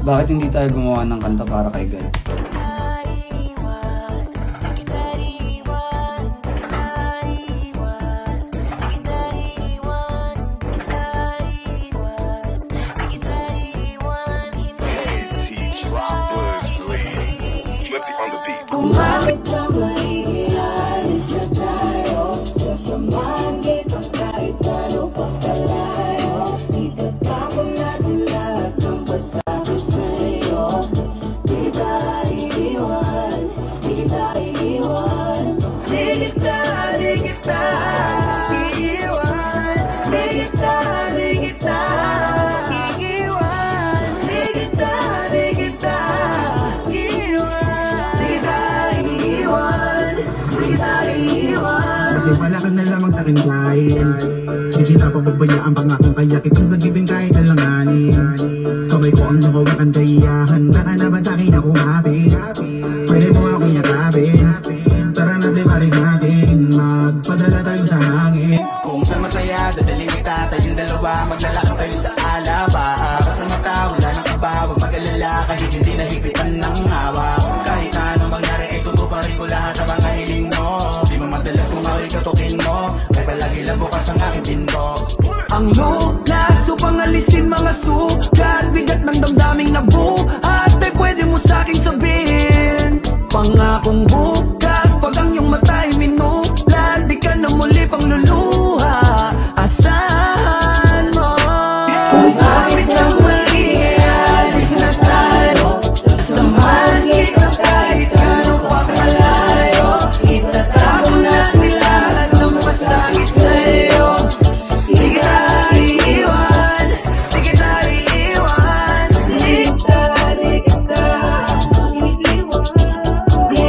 Bakit hindi tayo gumawa ng kanta para kay God? Kumapit lang maiialis na tayo. Sasamahan kita kahit ano pagkalayo. Itatapon natin lahat ng pasakit sa'yo. Di kita iiwan, di kita iiwan. Di kita iiwan. Di kita iiwan. Di kita wala ka na lamang sa akin dahil di kita pababayaan pangakong kaya kitang sagipin kahit alanganin. Kamay ko ang nakuwakan dahiyahan, baka na ba sa'kin ako kumapit? Pwede mo akong yakapin, tara natin parin natin, magpadala tayo sa hangin. Kung saan masaya, dadaling kita, tayong dalawa, maglalakad tayo sa alaba. Kasama ka, wala nang iba, huwag mag-alala, kahit hindi nahipitan ng hawa. Kahit ano mangyari, ay tutuparin ko lahat ng mga hiling mo. Di mo madalas kung ako'y katukin mo, ay palagi lang bukas ang aking pinto. Ang lunas upang alisin mga sugat, bigat ng damdaming nabuhat, ay pwede mo sa'king sabihin. Pangakong bukas, pag ang iyong mata ay minulan, di ka na muli pang luluha. Asahan mo kumapit lang maiialis na tayo. Sasamahan kita kahit ano pa kalayo. Itatapon natin lahat ng masakit sa'yo. Di kita iiwan, di kita iiwan. Di kita iiwan, di kita iiwan. Di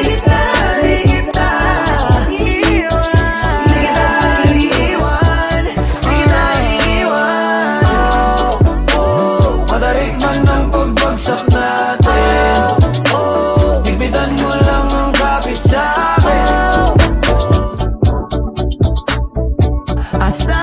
kita iiwan, di kita iiwan. Madarik man ang pagbagsak natin, bigbitan mo lang ang kapit sa'kin. Asa